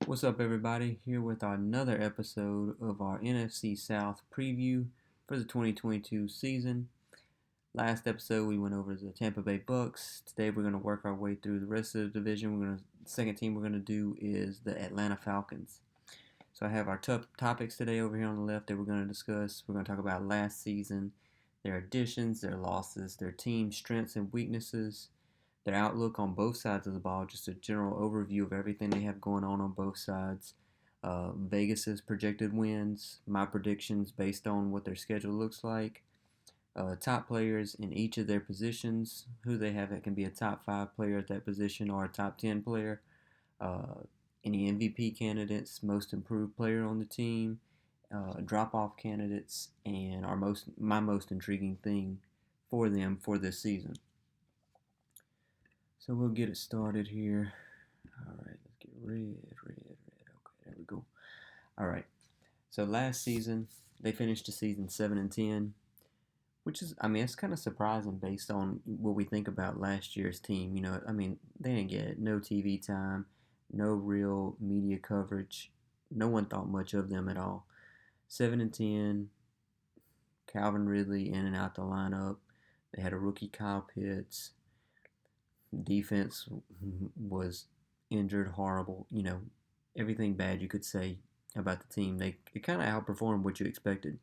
What's up, everybody? Here with another episode of our NFC South preview for the 2022 season. Last episode, we went over the Tampa Bay Bucks. Today, we're going to work our way through the rest of the division. The second team we're going to do is the Atlanta Falcons. So I have our top topics today over here on the left that we're going to discuss. We're going to talk about last season, their additions, their losses, their team strengths and weaknesses, their outlook on both sides of the ball, just a general overview of everything they have going on both sides. Vegas's projected wins, my predictions based on what their schedule looks like, top players in each of their positions, who they have that can be a top 5 player at that position or a top 10 player, any MVP candidates, most improved player on the team, drop-off candidates, and my most intriguing thing for them for this season. So we'll get it started here. All right, let's get red. Okay, there we go. All right. So last season, they finished the season 7-10, which is, it's kind of surprising based on what we think about last year's team. They didn't get no TV time, no real media coverage. No one thought much of them at all. 7-10, Calvin Ridley in and out the lineup. They had a rookie Kyle Pitts. Defense was injured, horrible. Everything bad you could say about the team. It kind of outperformed what you expected.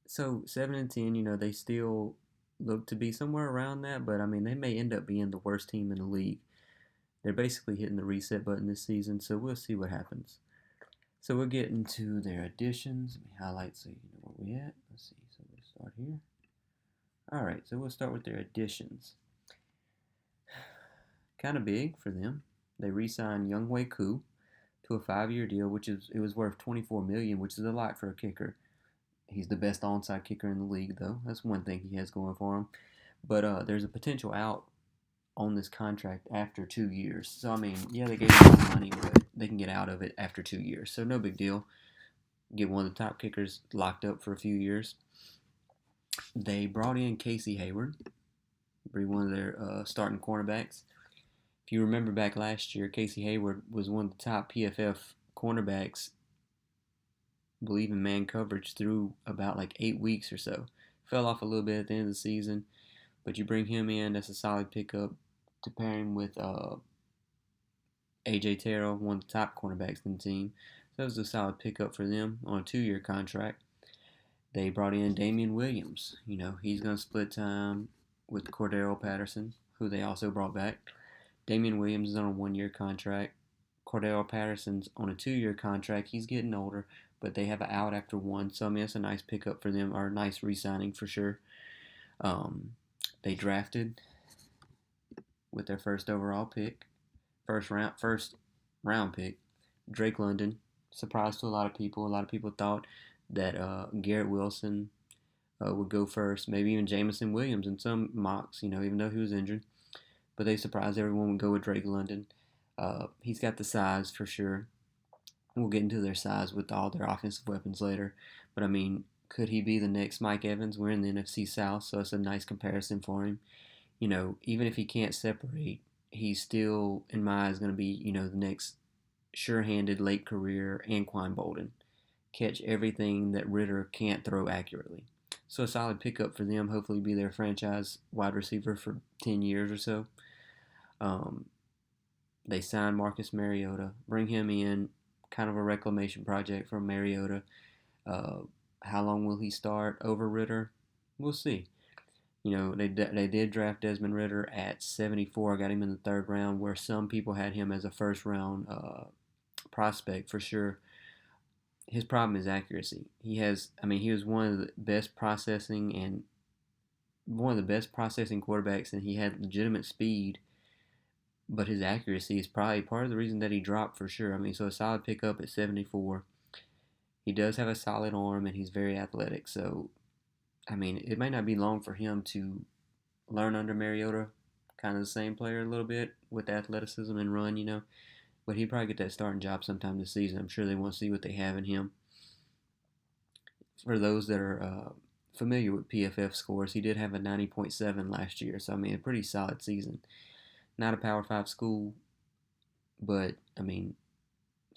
So 7-10, they still look to be somewhere around that, but they may end up being the worst team in the league. They're basically hitting the reset button this season, so we'll see what happens. So we'll get into their additions. Let me highlight so you know where we at. Let's see. So we'll start here. All right, so we'll start with their additions. Kind of big for them. They re-signed Younghoe Koo to a 5-year deal, it was worth $24 million, which is a lot for a kicker. He's the best onside kicker in the league, though. That's one thing he has going for him. But there's a potential out on this contract after 2 years. So they gave him some money, but they can get out of it after 2 years. So no big deal. Get one of the top kickers locked up for a few years. They brought in Casey Hayward, be one of their starting cornerbacks. If you remember back last year, Casey Hayward was one of the top PFF cornerbacks, I believe in man coverage, through about like 8 weeks or so. Fell off a little bit at the end of the season, but you bring him in, that's a solid pickup to pair him with A.J. Terrell, one of the top cornerbacks in the team. So that was a solid pickup for them on a 2-year contract. They brought in Damien Williams. He's going to split time with Cordell Patterson, who they also brought back. Damien Williams is on a 1-year contract. Cordell Patterson's on a 2-year contract. He's getting older, but they have an out after 1. So, it's a nice pickup for them, or a nice re-signing for sure. They drafted with their first overall pick, first round pick, Drake London. Surprise to a lot of people. A lot of people thought that Garrett Wilson would go first, maybe even Jameson Williams in some mocks, even though he was injured. But they surprised everyone would go with Drake London. He's got the size for sure. We'll get into their size with all their offensive weapons later. But could he be the next Mike Evans? We're in the NFC South, so it's a nice comparison for him. Even if he can't separate, he's still, in my eyes, going to be, the next sure-handed late career Anquan Bolden. Catch everything that Ritter can't throw accurately. So a solid pickup for them. Hopefully be their franchise wide receiver for 10 years or so. They signed Marcus Mariota, bring him in, kind of a reclamation project from Mariota. How long will he start over Ritter? We'll see. They did draft Desmond Ritter at 74. I got him in the 3rd round, where some people had him as a first-round prospect for sure. His problem is accuracy. He was one of the best processing quarterbacks, and he had legitimate speed. But his accuracy is probably part of the reason that he dropped for sure. So a solid pickup at 74. He does have a solid arm, and he's very athletic. So, it might not be long for him to learn under Mariota, kind of the same player a little bit with athleticism and run, But he'd probably get that starting job sometime this season. I'm sure they want to see what they have in him. For those that are familiar with PFF scores, he did have a 90.7 last year. So, a pretty solid season. Not a Power 5 school, but,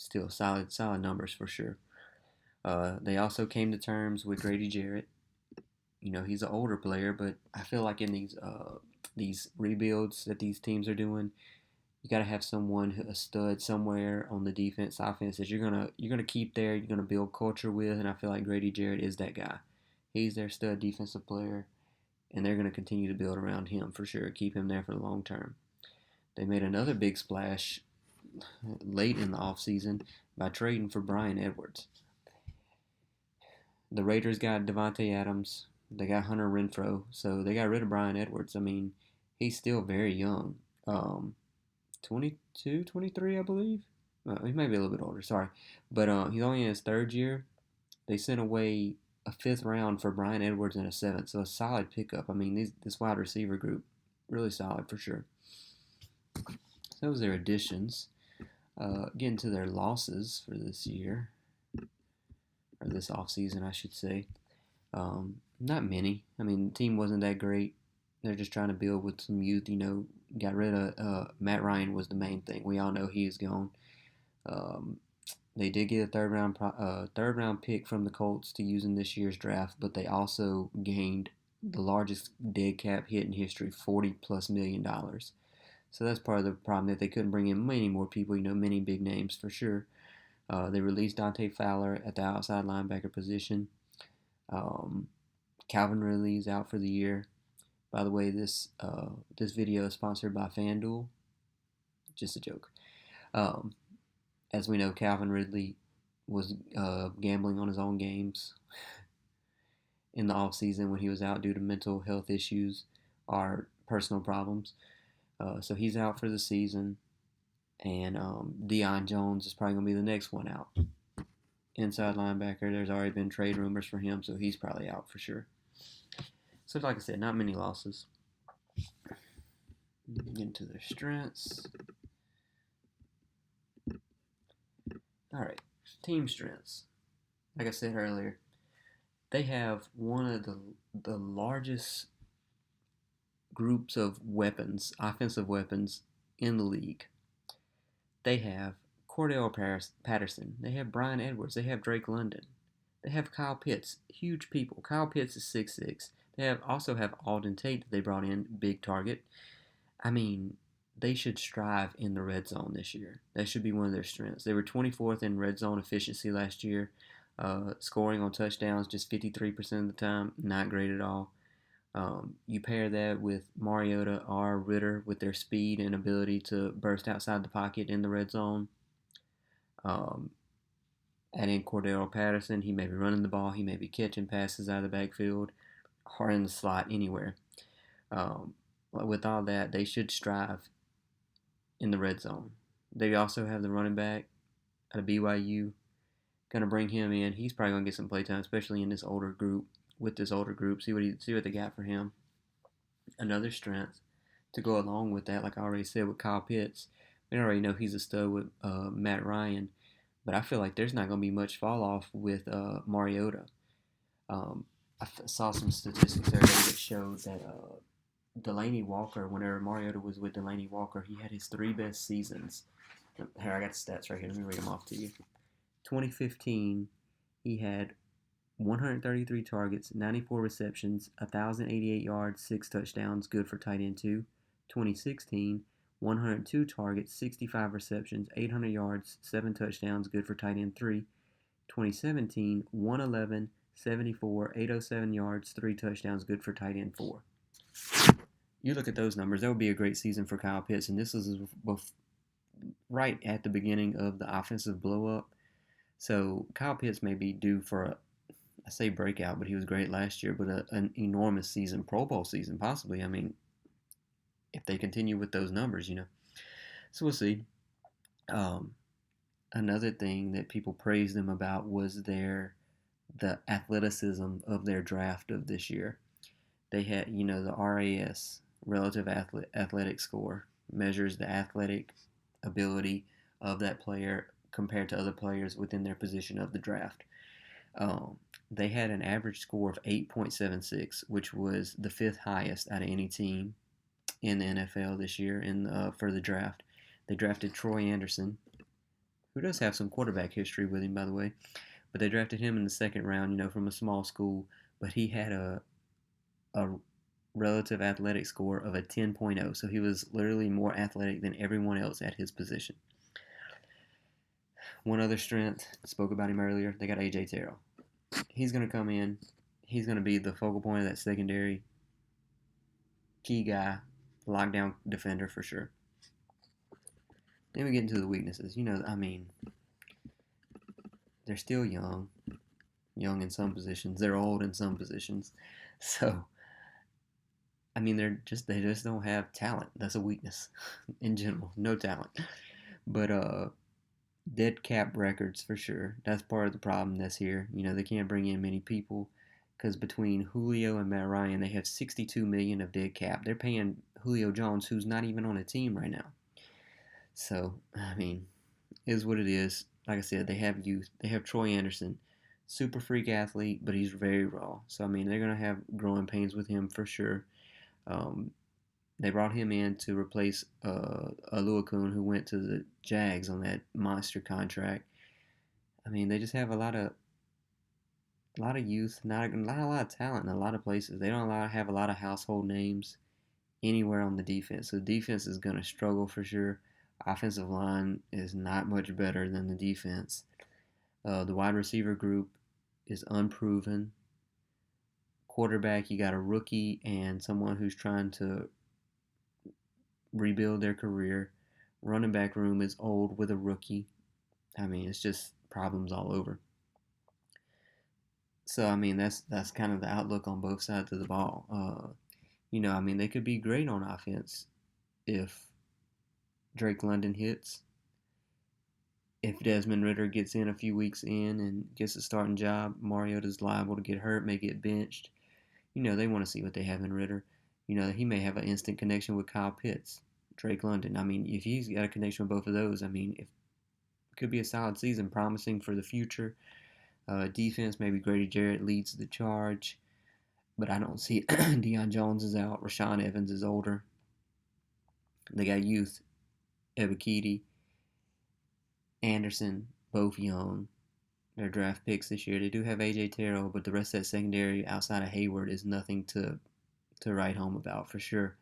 still solid numbers for sure. They also came to terms with Grady Jarrett. He's an older player, but I feel like in these rebuilds that these teams are doing, you got to have someone, a stud somewhere on the defense, offense that you're gonna keep there. You're gonna build culture with, and I feel like Grady Jarrett is that guy. He's their stud defensive player, and they're gonna continue to build around him for sure. Keep him there for the long term. They made another big splash late in the offseason by trading for Bryan Edwards. The Raiders got Devontae Adams. They got Hunter Renfrow. So they got rid of Bryan Edwards. I mean, he's still very young. 22, 23, I believe. He might be a little bit older, sorry. But he's only in his third year. They sent away a fifth round for Bryan Edwards and a seventh. So a solid pickup. I mean, this wide receiver group, really solid for sure. So those are their additions. Getting to their losses for this year, or this offseason, I should say. Not many. I mean, the team wasn't that great. They're just trying to build with some youth. Got rid of Matt Ryan was the main thing. We all know he's gone. They did get a third round pick from the Colts to use in this year's draft, but they also gained the largest dead cap hit in history, $40+ million. So that's part of the problem, that they couldn't bring in many more people. Many big names for sure. They released Dante Fowler at the outside linebacker position. Calvin Ridley's out for the year. By the way, this video is sponsored by FanDuel. Just a joke. As we know, Calvin Ridley was gambling on his own games in the offseason when he was out due to mental health issues or personal problems. So he's out for the season. And Deion Jones is probably going to be the next one out. Inside linebacker, there's already been trade rumors for him, so he's probably out for sure. So like I said, not many losses. Getting to their strengths. All right, team strengths. Like I said earlier, they have one of the largest groups of weapons, offensive weapons, in the league. They have Cordell Patterson. They have Bryan Edwards. They have Drake London. They have Kyle Pitts. Huge people. Kyle Pitts is 6'6". They also have Alden Tate that they brought in, big target. I mean, they should strive in the red zone this year. That should be one of their strengths. They were 24th in red zone efficiency last year. Scoring on touchdowns just 53% of the time. Not great at all. You pair that with Mariota or Ritter with their speed and ability to burst outside the pocket in the red zone. Add in Cordell Patterson. He may be running the ball. He may be catching passes out of the backfield or in the slot anywhere. With all that, they should strive in the red zone. They also have the running back out of BYU. Going to bring him in. He's probably going to get some play time, especially in this older group. With this older group, see what they got for him. Another strength to go along with that, like I already said with Kyle Pitts, we already know he's a stud with Matt Ryan, but I feel like there's not going to be much fall off with Mariota. I saw some statistics earlier that showed that Delaney Walker, whenever Mariota was with Delaney Walker, he had his 3 best seasons. Here, I got the stats right here. Let me read them off to you. 2015, he had 133 targets, 94 receptions, 1,088 yards, 6 touchdowns, good for tight end 2. 2016, 102 targets, 65 receptions, 800 yards, 7 touchdowns, good for tight end 3. 2017, 111, 74, 807 yards, 3 touchdowns, good for tight end 4. You look at those numbers, that would be a great season for Kyle Pitts, and this is right at the beginning of the offensive blow-up. So Kyle Pitts may be due for I say breakout, but he was great last year, but an enormous season, Pro Bowl season, possibly. I mean, if they continue with those numbers, So we'll see. Another thing that people praised them about was the athleticism of their draft of this year. They had, the RAS, Relative Athletic Score, measures the athletic ability of that player compared to other players within their position of the draft. They had an average score of 8.76, which was the 5th highest out of any team in the NFL this year for the draft. They drafted Troy Anderson, who does have some quarterback history with him, by the way. But they drafted him in the second round, from a small school. But he had a relative athletic score of a 10.0, so he was literally more athletic than everyone else at his position. One other strength, spoke about him earlier, they got A.J. Terrell. He's going to come in. He's going to be the focal point of that secondary. Key guy, lockdown defender for sure. Then we get into the weaknesses. They're still young in some positions. They're old in some positions. So, they just don't have talent. That's a weakness in general. No talent. But dead cap records for sure. That's part of the problem this year. They can't bring in many people because between Julio and Matt Ryan, they have $62 million of dead cap. They're paying Julio Jones, who's not even on a team right now. So, is what it is. Like I said, they have youth. They have Troy Anderson, super freak athlete, but he's very raw. So, they're going to have growing pains with him for sure. They brought him in to replace Aluakun, who went to the Jags on that monster contract. They just have a lot of youth, not a lot of talent in a lot of places. They don't have a lot of household names anywhere on the defense. So the defense is going to struggle for sure. Offensive line is not much better than the defense. The wide receiver group is unproven. Quarterback, you got a rookie and someone who's trying to rebuild their career. Running back room is old with a rookie. It's just problems all over. So, that's kind of the outlook on both sides of the ball. They could be great on offense if Drake London hits. If Desmond Ritter gets in a few weeks in and gets a starting job, Mariota's liable to get hurt, may get benched. They want to see what they have in Ritter. He may have an instant connection with Kyle Pitts, Drake London. If he's got a connection with both of those, it could be a solid season, promising for the future. Defense, maybe Grady Jarrett leads the charge, but I don't see it. Deion Jones is out. Rashaan Evans is older. They got youth, Ebiketie, Anderson, both young. Their draft picks this year. They do have A.J. Terrell, but the rest of that secondary outside of Hayward is nothing to write home about for sure.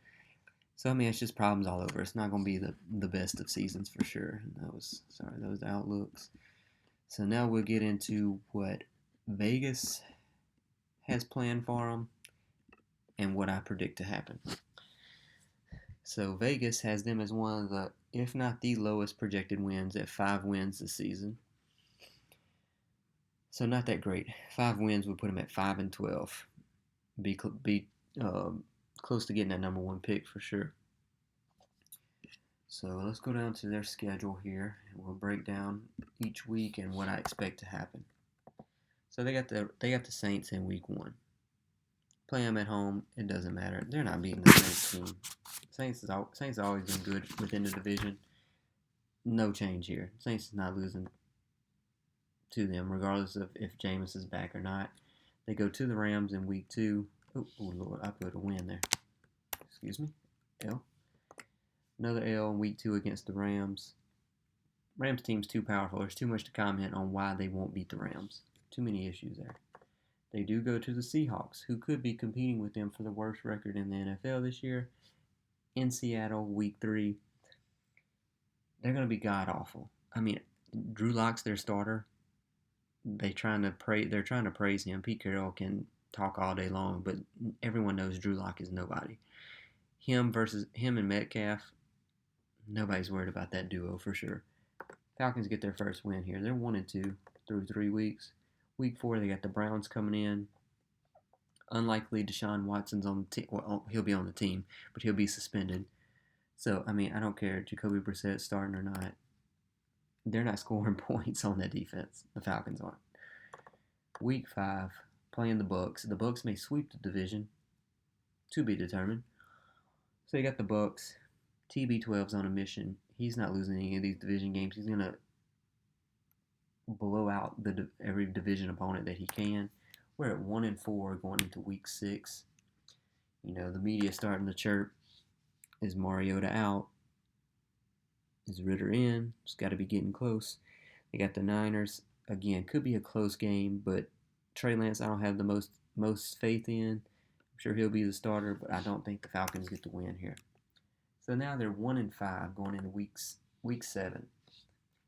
So, it's just problems all over. It's not going to be the best of seasons for sure. Those are the outlooks. So now we'll get into what Vegas has planned for them and what I predict to happen. So Vegas has them as one of the, if not the lowest projected wins at 5 wins this season. So not that great. 5 wins would put them at 5-12. Be close to getting that number 1 pick for sure. So let's go down to their schedule here, and we'll break down each week and what I expect to happen. So they got the Saints in week 1. Play them at home, it doesn't matter. They're not beating the Saints team. Saints have always been good within the division. No change here. Saints is not losing to them, regardless of if Jameis is back or not. They go to the Rams in week 2. Oh Lord, I put a win there. Excuse me. L. Another L in week 2 against the Rams. Rams team's too powerful. There's too much to comment on why they won't beat the Rams. Too many issues there. They do go to the Seahawks, who could be competing with them for the worst record in the NFL this year. In Seattle, week 3. They're going to be god-awful. Drew Lock's their starter. They're trying to praise him. Pete Carroll can talk all day long, but everyone knows Drew Lock is nobody. Him and Metcalf, nobody's worried about that duo for sure. Falcons get their first win here. They're 1-2 through 3 weeks. Week 4, they got the Browns coming in. Unlikely Deshaun Watson's on the team. Well, he'll be on the team, but he'll be suspended. So, I don't care Jacoby Brissett starting or not. They're not scoring points on that defense. The Falcons aren't. Week 5, playing the Bucs. The Bucs may sweep the division. To be determined. So you got the Bucs. TB12's on a mission. He's not losing any of these division games. He's going to blow out every division opponent that he can. We're at 1-4 going into week 6. The media starting to chirp. Is Mariota out? Is Ritter in? It's got to be getting close. They got the Niners. Again, could be a close game, but Trey Lance I don't have the most faith in. I'm sure he'll be the starter, but I don't think the Falcons get the win here. So now they're 1-5 going into week 7.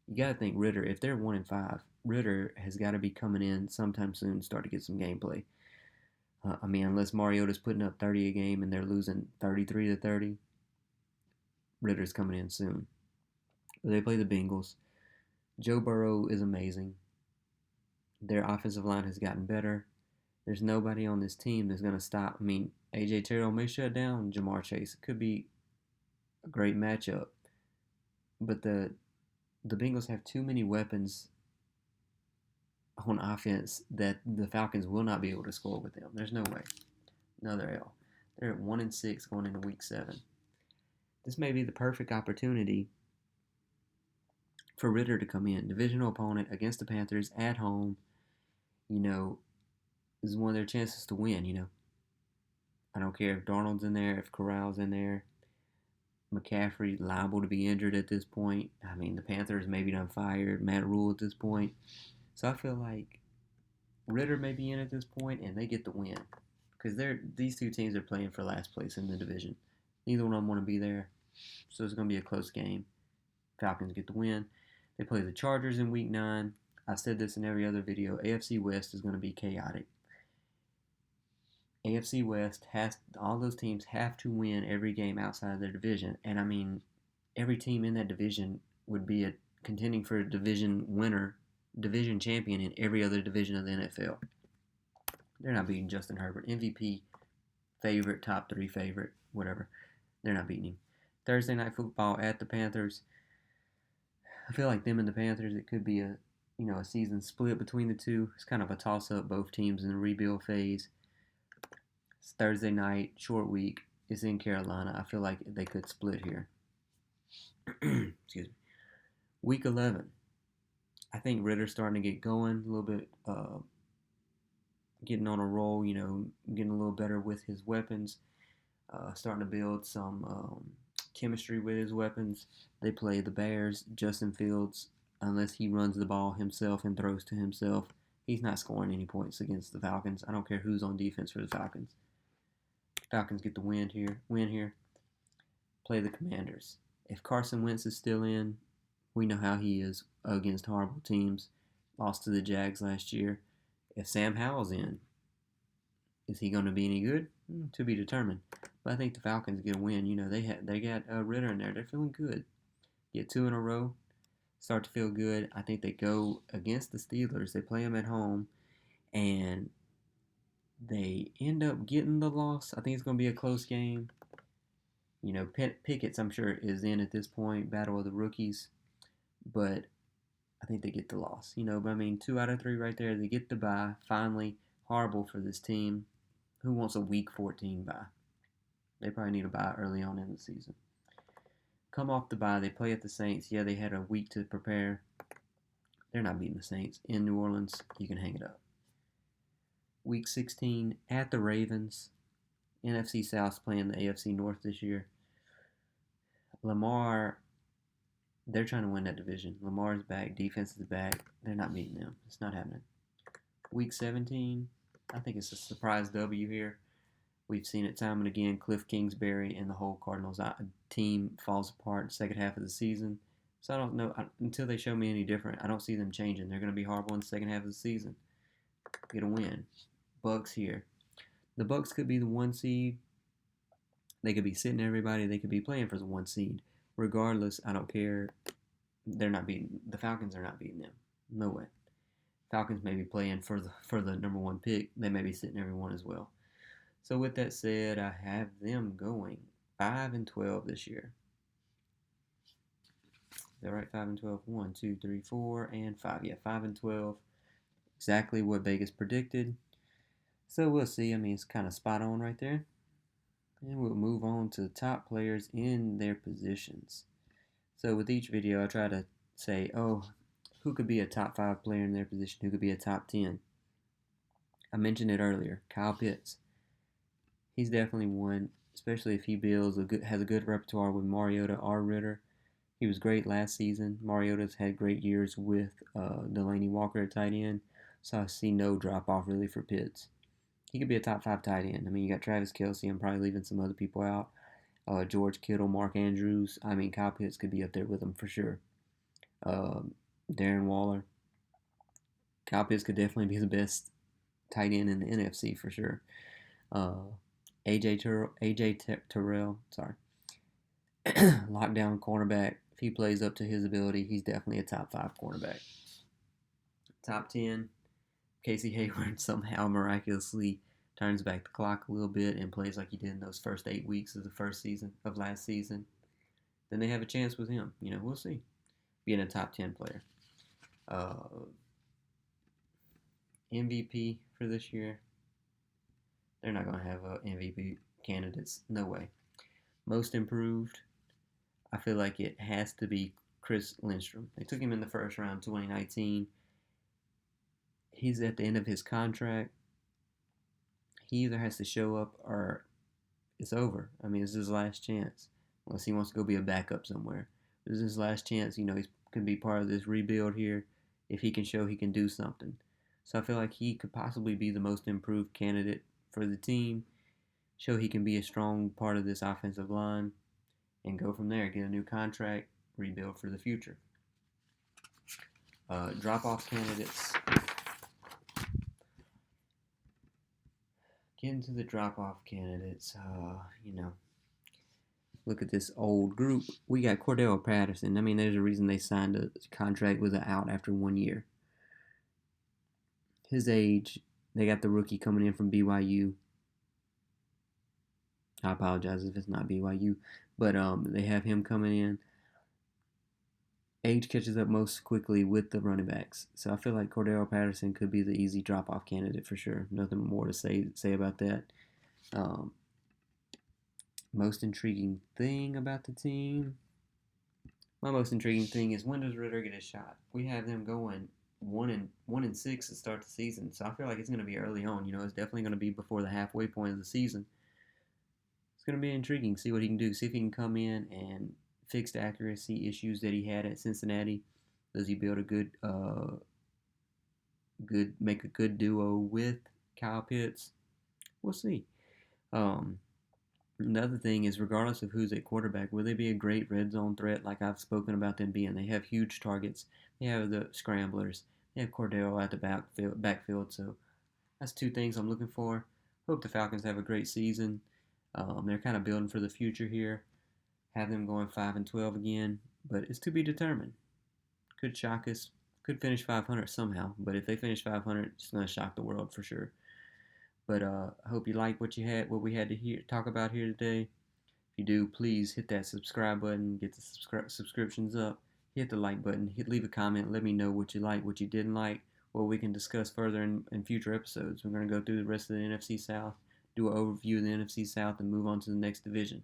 You got to think Ritter. If they're 1-5, Ritter has got to be coming in sometime soon to start to get some gameplay. Unless Mariota's putting up 30 a game and they're losing 33-30, Ritter's coming in soon. But they play the Bengals. Joe Burrow is amazing. Their offensive line has gotten better. There's nobody on this team that's going to stop. A.J. Terrell may shut down Jamar Chase. It could be a great matchup. But the Bengals have too many weapons on offense that the Falcons will not be able to score with them. There's no way. Another L. They're at 1-6 going into week 7. This may be the perfect opportunity for Ritter to come in. Divisional opponent against the Panthers at home. This is one of their chances to win, I don't care if Darnold's in there, if Corral's in there. McCaffrey liable to be injured at this point. The Panthers maybe done fired Matt Rule at this point. So I feel like Ritter may be in at this point and they get the win. Because these two teams are playing for last place in the division. Neither one of them want to be there. So it's going to be a close game. Falcons get the win. They play the Chargers in week 9. I've said this in every other video. AFC West is going to be chaotic. AFC West all those teams have to win every game outside of their division. And every team in that division would be contending for a division winner, division champion in every other division of the NFL. They're not beating Justin Herbert. MVP, favorite, top 3 favorite, whatever. They're not beating him. Thursday Night Football at the Panthers. I feel like them and the Panthers, it could be a season split between the two. It's kind of a toss-up, both teams in the rebuild phase. It's Thursday night, short week. It's in Carolina. I feel like they could split here. Excuse me. Week 11. I think Ritter's starting to get going a little bit, getting on a roll, getting a little better with his weapons, starting to build some chemistry with his weapons. They play the Bears. Justin Fields, unless he runs the ball himself and throws to himself, he's not scoring any points against the Falcons. I don't care who's on defense for the Falcons. Falcons get the win here. Play the Commanders. If Carson Wentz is still in, we know how he is against horrible teams. Lost to the Jags last year. If Sam Howell's in, is he going to be any good? To be determined. But I think the Falcons get a win. They got Ritter in there. They're feeling good. Get 2 in a row. Start to feel good. I think they go against the Steelers. They play them at home, and they end up getting the loss. I think it's going to be a close game. Pickett's, I'm sure, is in at this point. Battle of the rookies. But I think they get the loss. 2 out of 3 right there. They get the bye. Finally, horrible for this team. Who wants a week 14 bye? They probably need a bye early on in the season. Come off the bye. They play at the Saints. Yeah, they had a week to prepare. They're not beating the Saints. In New Orleans, you can hang it up. Week 16 at the Ravens. NFC South's playing the AFC North this year. Lamar, they're trying to win that division. Lamar's back. Defense is back. They're not beating them. It's not happening. Week 17, I think it's a surprise W here. We've seen it time and again. Cliff Kingsbury and the whole Cardinals team falls apart second half of the season. So I don't know. Until they show me any different, I don't see them changing. They're going to be horrible in the second half of the season. Get a win. Bucks here. The Bucks could be the 1 seed. They could be sitting everybody. They could be playing for the 1 seed. Regardless, I don't care. They're not beating. The Falcons are not beating them. No way. Falcons may be playing for the number 1 pick. They may be sitting everyone as well. So with that said, I have them going 5-12 this year. Is that right? 5-12. 1, 2, 3, 4, and 5. Yeah, 5-12. Exactly what Vegas predicted. So we'll see. It's kind of spot on right there. And we'll move on to the top players in their positions. So with each video, I try to say, who could be a top 5 player in their position? Who could be a top 10? I mentioned it earlier. Kyle Pitts. He's definitely one, especially if he has a good repertoire with Mariota or Ritter. He was great last season. Mariota's had great years with Delaney Walker at tight end, so I see no drop off really for Pitts. He could be a top 5 tight end. I mean, you got Travis Kelce. I'm probably leaving some other people out. George Kittle, Mark Andrews. I mean, Kyle Pitts could be up there with him for sure. Darren Waller. Kyle Pitts could definitely be the best tight end in the NFC for sure. Terrell, sorry. Lockdown cornerback. If he plays up to his ability, he's definitely a top 5 cornerback. Top 10, Casey Hayward somehow miraculously turns back the clock a little bit and plays like he did in those first 8 weeks of the first season of last season. Then they have a chance with him. We'll see. Being a top 10 player. MVP for this year. They're not going to have MVP candidates. No way. Most improved. I feel like it has to be Chris Lindstrom. They took him in the first round 2019. He's at the end of his contract. He either has to show up or it's over. I mean, it's his last chance. Unless he wants to go be a backup somewhere. This is his last chance. He can be part of this rebuild here if he can show he can do something. So I feel like he could possibly be the most improved candidate for the team. Show he can be a strong part of this offensive line and go from there. Get a new contract, rebuild for the future. Drop-off candidates. Get into the drop-off candidates. Look at this old group. We got Cordell Patterson. I mean, there's a reason they signed a contract with an out after 1 year. His age, they got the rookie coming in from BYU. I apologize if it's not BYU, but they have him coming in. Age catches up most quickly with the running backs, so I feel like Cordell Patterson could be the easy drop-off candidate for sure. Nothing more to say about that. Most intriguing thing about the team. My most intriguing thing is when does Ritter get a shot? We have them going 1-6 to start the season, so I feel like it's going to be early on. It's definitely going to be before the halfway point of the season. It's going to be intriguing. See what he can do. See if he can come in and fix the accuracy issues that he had at Cincinnati. Does he build a make a good duo with Kyle Pitts? We'll see. Another thing is, regardless of who's at quarterback, will they be a great red zone threat like I've spoken about them being? They have huge targets. They have the scramblers. They have Cordell at the backfield. So that's 2 things I'm looking for. Hope the Falcons have a great season. They're kind of building for the future here. Have them going 5-12 again, but it's to be determined. Could shock us. Could finish 500 somehow, but if they finish 500, it's going to shock the world for sure. But I hope you like what we had to talk about here today. If you do, please hit that subscribe button, get the subscriptions up, hit the like button, leave a comment, let me know what you like, what you didn't like, what we can discuss further in future episodes. We're going to go through the rest of the NFC South, do an overview of the NFC South, and move on to the next division.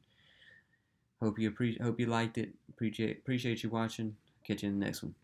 Hope you liked it. Appreciate you watching. Catch you in the next one.